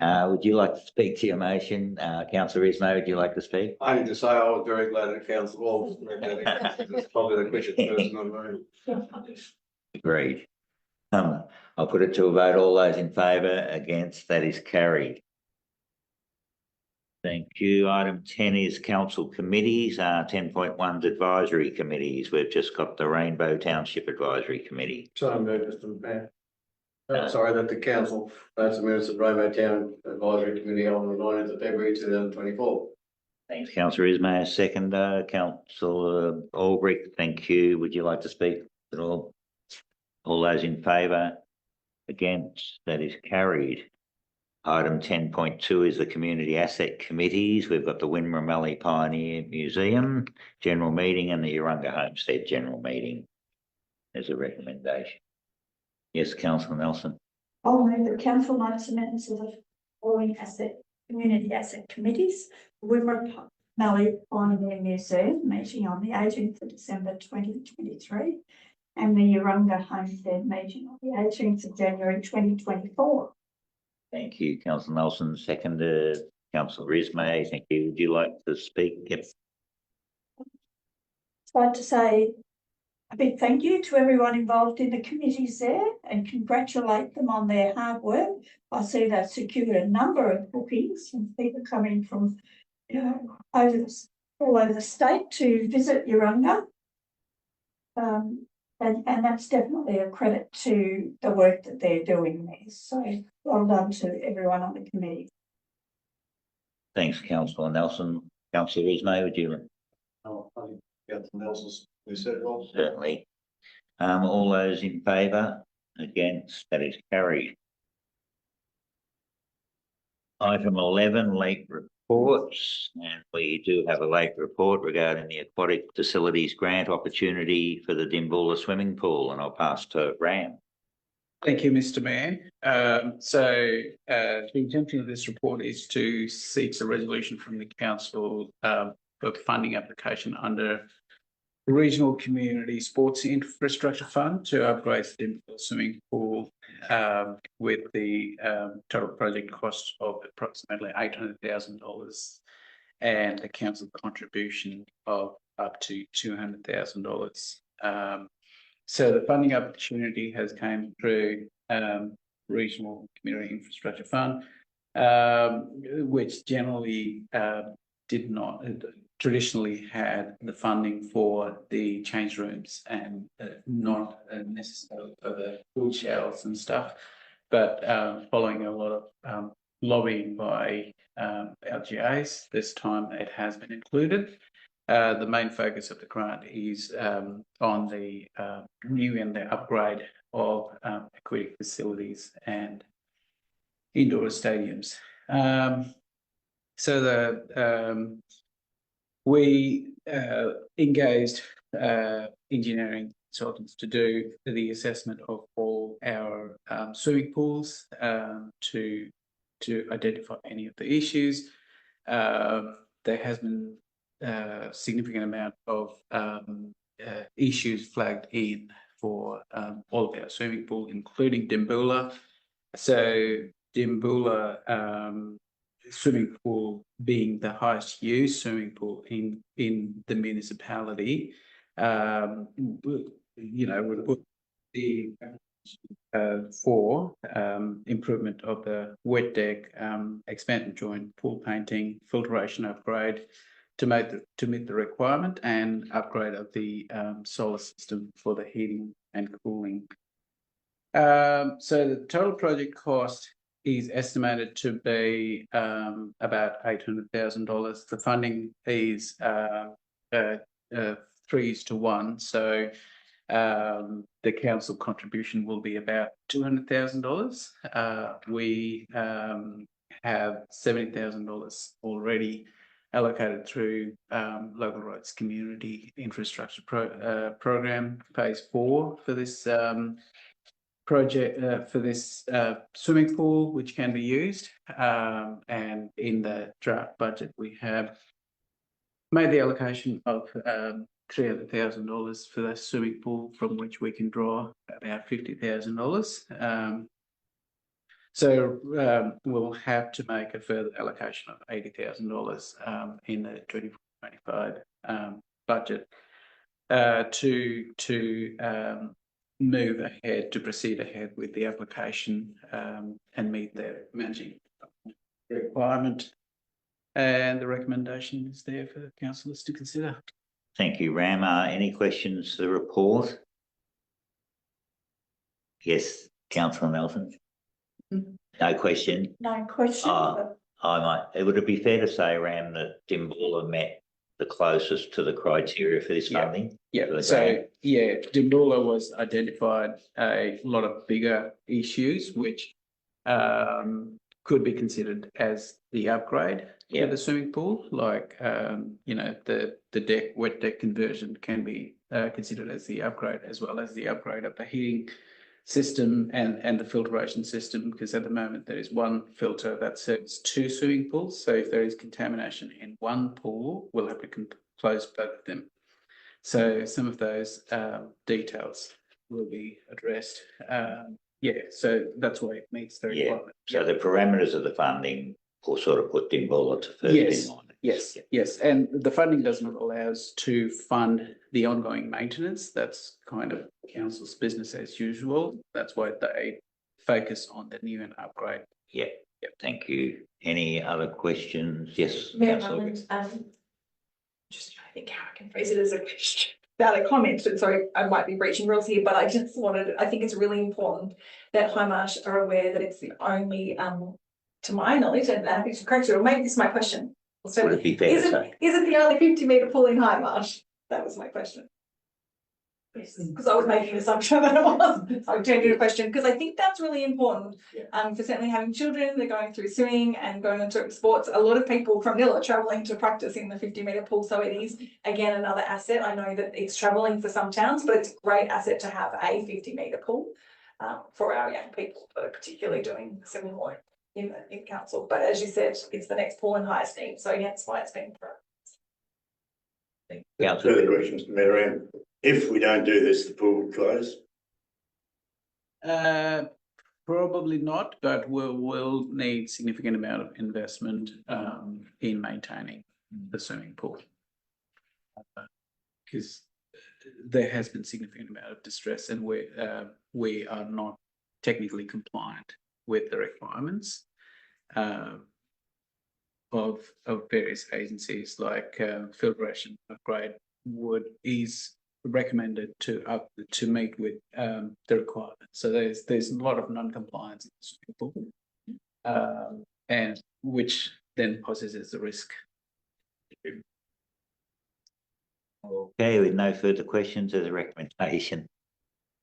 Would you like to speak to your motion? Councillor Ismay, would you like to speak? I need to say I was very glad that council was. It's probably the quickest person I've heard. Agreed. I'll put it to a vote. All those in favour, against, that is carried. Thank you. Item 10 is council committees. 10.1 advisory committees. We've just got the Rainbow Township Advisory Committee. So moved, Mr. Mayor. Sorry, that the council votes the minutes of Rainbow Town Advisory Committee on the 9th of February 2024. Thanks, councillor Ismay. Second, councillor Albrecht. Thank you. Would you like to speak at all? All those in favour, against, that is carried. Item 10.2 is the community asset committees. We've got the Winmaramally Pioneer Museum General Meeting and the Urunga Homestead General Meeting as a recommendation. Yes, councillor Nelson. I'll move that council notes amendments of the following community asset committees. Winmaramally Pioneer Museum meeting on the 18th of December 2023 and the Urunga Homestead meeting on the 18th of January 2024. Thank you, councillor Nelson. Second, councillor Ismay. Thank you. Would you like to speak? Yep. I'd like to say a big thank you to everyone involved in the committees there and congratulate them on their hard work. I see they've secured a number of bookings from people coming from all over the state to visit Urunga. And that's definitely a credit to the work that they're doing there. So well done to everyone on the committee. Thanks, councillor Nelson. Councillor Ismay, would you? Oh, I think Councillor Nelson's who said it all. Certainly. All those in favour, against, that is carried. Item 11, late reports, and we do have a late report regarding the aquatic facilities grant opportunity for the Dimboola swimming pool, and I'll pass to Ram. Thank you, Mr. Mayor. The intention of this report is to seek a resolution from the council for funding application under the Regional Community Sports Infrastructure Fund to upgrade the Dimboola swimming pool with the total project cost of approximately $800,000 and a council contribution of up to $200,000. So the funding opportunity has came through Regional Community Infrastructure Fund, which generally did not traditionally had the funding for the change rooms and not necessarily for the pool showers and stuff. But following a lot of lobbying by LGAs, this time it has been included. The main focus of the grant is on the new and the upgrade of aquatic facilities and indoor stadiums. We engaged engineering consultants to do the assessment of all our swimming pools to identify any of the issues. There has been a significant amount of issues flagged in for all of our swimming pool, including Dimboola. So Dimboola swimming pool being the highest used swimming pool in the municipality, would put the for improvement of the wet deck, expanded joint pool painting, filtration upgrade to meet the requirement, and upgrade of the solar system for the heating and cooling. So the total project cost is estimated to be about $800,000. The funding is 3:1, so the council contribution will be about $200,000. We have $70,000 already allocated through Local Roads Community Infrastructure Program Phase 4 for this project, for this swimming pool, which can be used. And in the draft budget, we have made the allocation of $300,000 for the swimming pool, from which we can draw about $50,000. So we'll have to make a further allocation of $80,000 in the 24-25 budget to move ahead, to proceed ahead with the application and meet the matching requirement. And the recommendation is there for councillors to consider. Thank you, Ram. Any questions to the report? Yes, Councillor Melton. No question. No question. Would it be fair to say, Ram, that Dimboola met the closest to the criteria for this funding? Yeah, so Dimboola was identified a lot of bigger issues which could be considered as the upgrade for the swimming pool, like the wet deck conversion can be considered as the upgrade, as well as the upgrade of the heating system and the filtration system, because at the moment there is one filter that serves 2 swimming pools. So if there is contamination in one pool, we'll have to close both of them. So some of those details will be addressed. So that's why it meets the requirement. So the parameters of the funding will sort of put Dimboola to first in line. Yes. And the funding does not allow us to fund the ongoing maintenance. That's kind of council's business as usual. That's why they focus on the new and upgrade. Thank you. Any other questions? Yes, Mayor Councillor. Rowland, just trying to think how I can phrase it as a question. Without a comment, sorry, I might be breaching rules here, but I think it's really important that Hindmarsh are aware that it's the only, to my knowledge, and I think it's correct, or maybe this is my question. So Would it be fair to say? Is it the only 50-metre pool in Hindmarsh? That was my question. Because I was making an assumption that it was. So I turned to a question, because I think that's really important. For certainly having children, they're going through swimming and going into sports. A lot of people from Nilla are travelling to practice in the 50-metre pool. So it is, again, another asset. I know that it's travelling for some towns, but it's a great asset to have a 50-metre pool for our young people that are particularly doing swimming in council. But as you said, it's the next pool in highest need. So that's why it's been for Further questions, Mayor Ram? If we don't do this, the pool will close. Probably not, but we'll need significant amount of investment in maintaining the swimming pool, because there has been significant amount of distress, and we are not technically compliant with the requirements of various agencies, like filtration upgrade is recommended to meet with the requirements. So there's a lot of non-compliance in this pool, and which then poses a risk. Okay, with no further questions, there's a recommendation.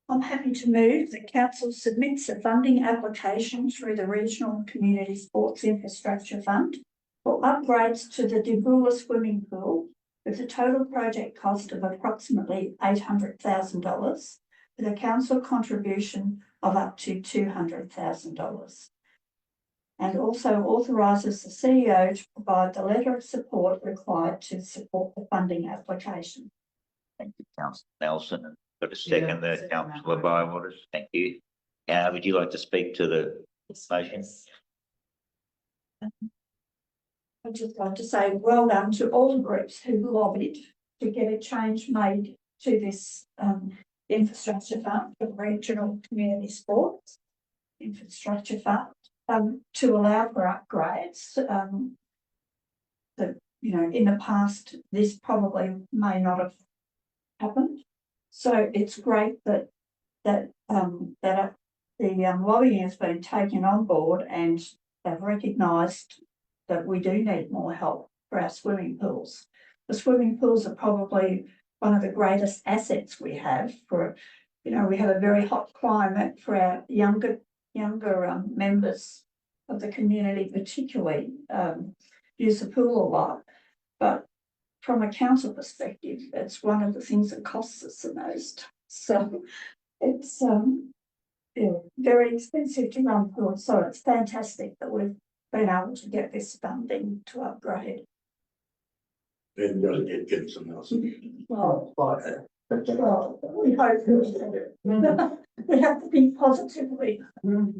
I'm happy to move that council submits a funding application through the Regional Community Sports Infrastructure Fund for upgrades to the Dimboola swimming pool, with a total project cost of approximately $800,000, with a council contribution of up to $200,000. And also authorises the CEO to provide the letter of support required to support the funding application. Thank you, Councillor Nelson. Got a second there, Councillor Bywaters. Thank you. Would you like to speak to the motion? I'd just like to say well done to all the groups who lobbied to get a change made to this infrastructure fund for regional community sports infrastructure fund to allow for upgrades. That, you know, in the past this probably may not have happened. So it's great that the lobbying has been taken on board, and they've recognised that we do need more help for our swimming pools. The swimming pools are probably one of the greatest assets we have for, you know, we have a very hot climate for our younger members of the community, particularly use the pool a lot. But from a council perspective, it's one of the things that costs us the most. So it's very expensive to run pools. So it's fantastic that we've been able to get this funding to upgrade. Then you got to get some else. Well, Like that. well, we hope we have to think positively. Well,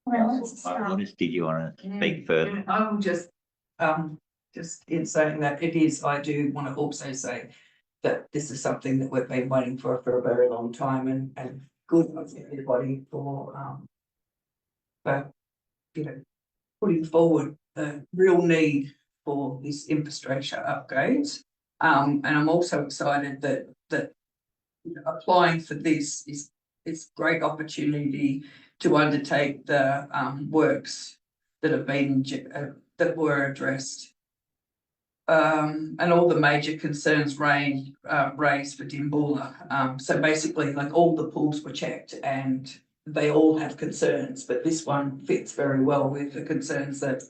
that's a start. Honest, did you want to speak further? I will just in saying that it is, I do want to also say that this is something that we've been waiting for a very long time, and good on everybody for you know, putting forward the real need for this infrastructure upgrades. And I'm also excited that applying for this is great opportunity to undertake the works that have been that were addressed. And all the major concerns raised for Dimboola. So basically, like, all the pools were checked and they all have concerns, but this one fits very well with the concerns that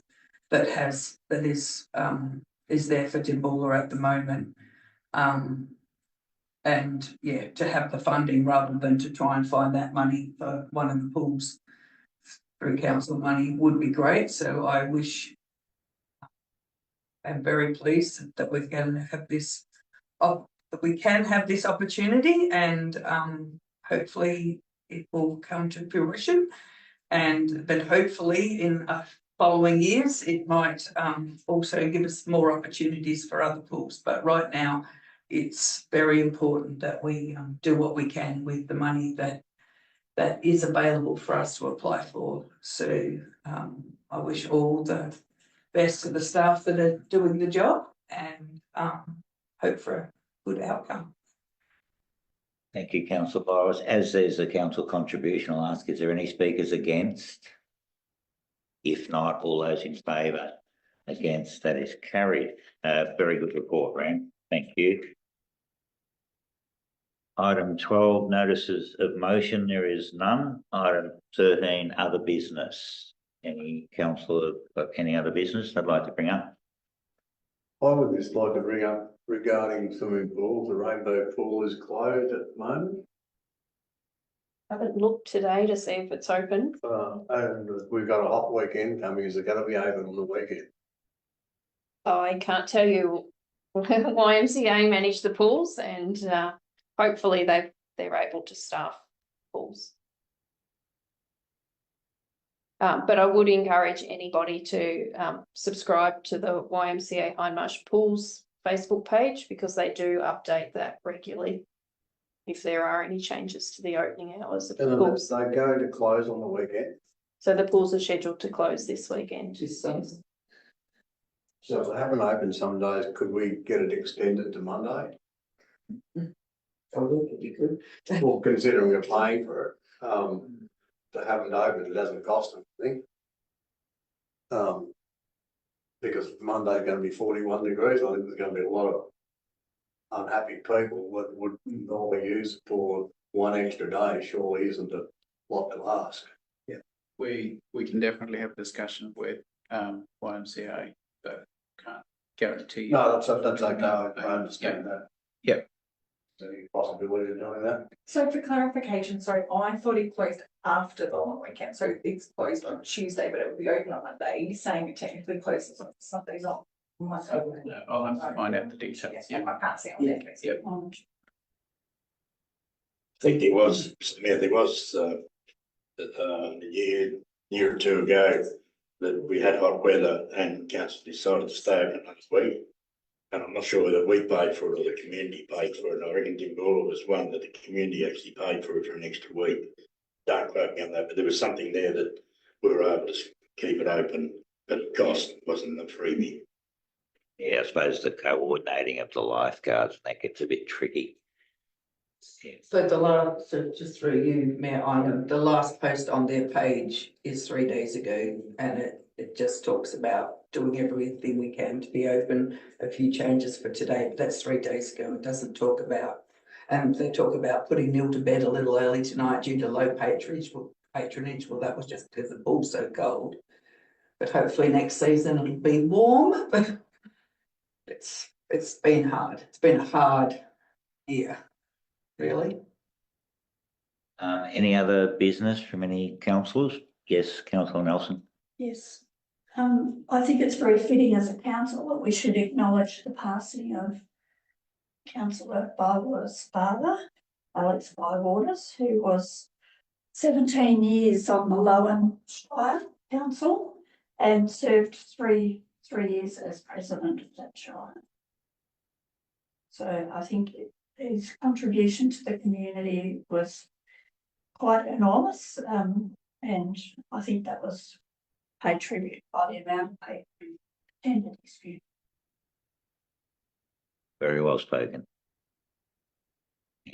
is there for Dimboola at the moment. And yeah, to have the funding rather than to try and find that money for one of the pools through council money would be great. So I'm very pleased that we can have this, that we can have this opportunity, and hopefully it will come to fruition, and then hopefully in following years it might also give us more opportunities for other pools. But right now it's very important that we do what we can with the money that is available for us to apply for. So I wish all the best to the staff that are doing the job, and hope for a good outcome. Thank you, councillor Byers. As there's a council contribution, I'll ask, is there any speakers against? If not, all those in favour? Against, that is carried. Very good report, Ram. Thank you. Item 12, notices of motion. There is none. Item 13, other business. Any councillor got any other business they'd like to bring up? I would just like to bring up regarding swimming pools, the Rainbow Pool is closed at the moment. I haven't looked today to see if it's open. And we've got a hot weekend coming. Is it going to be open on the weekend? I can't tell you. YMCA manage the pools, and hopefully they're able to staff pools. But I would encourage anybody to subscribe to the YMCA Hindmarsh Pools Facebook page, because they do update that regularly if there are any changes to the opening hours of the pools. They go to close on the weekend. So the pools are scheduled to close this weekend. So if they haven't opened some days, could we get it extended to Monday? I think it'd be good. Well, considering we're paying for it, they haven't opened, it doesn't cost anything. Because Monday's going to be 41 degrees, I think there's going to be a lot of unhappy people that would normally use it for one extra day. Surely isn't a lot to ask. Yeah, we can definitely have a discussion with YMCA, but can't guarantee. No, that's okay. I understand that. Yep. Any possibility of doing that? So for clarification, sorry, I thought it closed after the long weekend, so it's closed on Tuesday, but it will be open on Monday. You're saying it technically closes on Sunday, not Monday? No, I'll have to find out the details. Yes, I can't see on there. Yep. I think there was a year or two ago that we had hot weather and council decided to stay open another week. And I'm not sure whether we paid for it or the community paid for it. I reckon Dimboola was one that the community actually paid for it for an extra week. Don't quote me on that, but there was something there that we were able to keep it open, but it wasn't a freebie. Yeah, I suppose the coordinating of the lifeguards, that gets a bit tricky. So so just through you, Mayor Item, the last post on their page is 3 days ago, and it just talks about doing everything we can to be open. A few changes for today, but that's 3 days ago. It doesn't talk about, they talk about putting Neil to bed a little early tonight due to low patronage. Well, that was just because the pool's so cold. But hopefully next season it'll be warm. But it's been hard. It's been a hard year, really. Any other business from any councillors? Yes, councillor Nelson. Yes. I think it's very fitting as a council that we should acknowledge the passing of Councillor Bywater's father, Alex Bywater's, who was 17 years on the Hindmarsh Shire Council and served three years as president of that shire. So I think his contribution to the community was quite enormous, and I think that was paid tribute by the amount of people who attended his funeral. Very well spoken.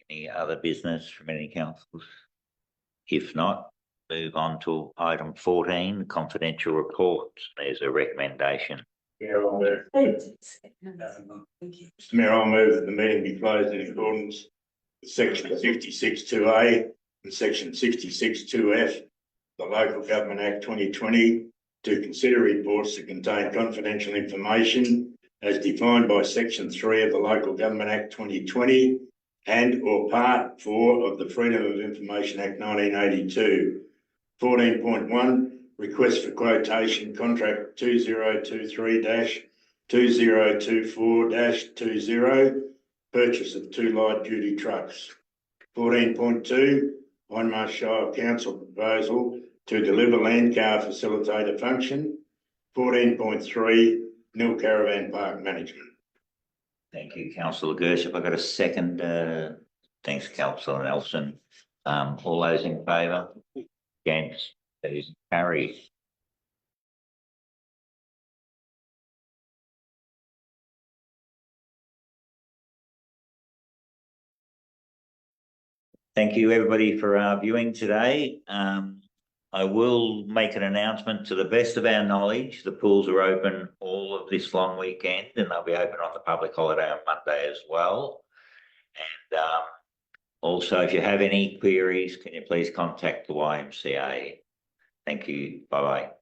Any other business from any councillors? If not, move on to item 14, confidential reports. There's a recommendation. Mayor, I'll move. Mr. Mayor, I'll move that the meeting be closed in accordance with section 66(2)A and section 66(2)F, the Local Government Act 2020, to consider reports that contain confidential information as defined by section 3 of the Local Government Act 2020 and or part 4 of the Freedom of Information Act 1982. 14.1, request for quotation contract 2023-2024-20, purchase of 2 light duty trucks. 14.2, Hindmarsh Shire Council proposal to deliver land car facilitator function. 14.3, Nil Caravan Park management. Thank you, councillor Gersh. Have I got a second? Thanks, councillor Nelson. All those in favour? Against? That is carried. Thank you, everybody, for viewing today. I will make an announcement. To the best of our knowledge, the pools are open all of this long weekend, and they'll be open on the public holiday on Monday as well. And also, if you have any queries, can you please contact the YMCA? Thank you. Bye-bye.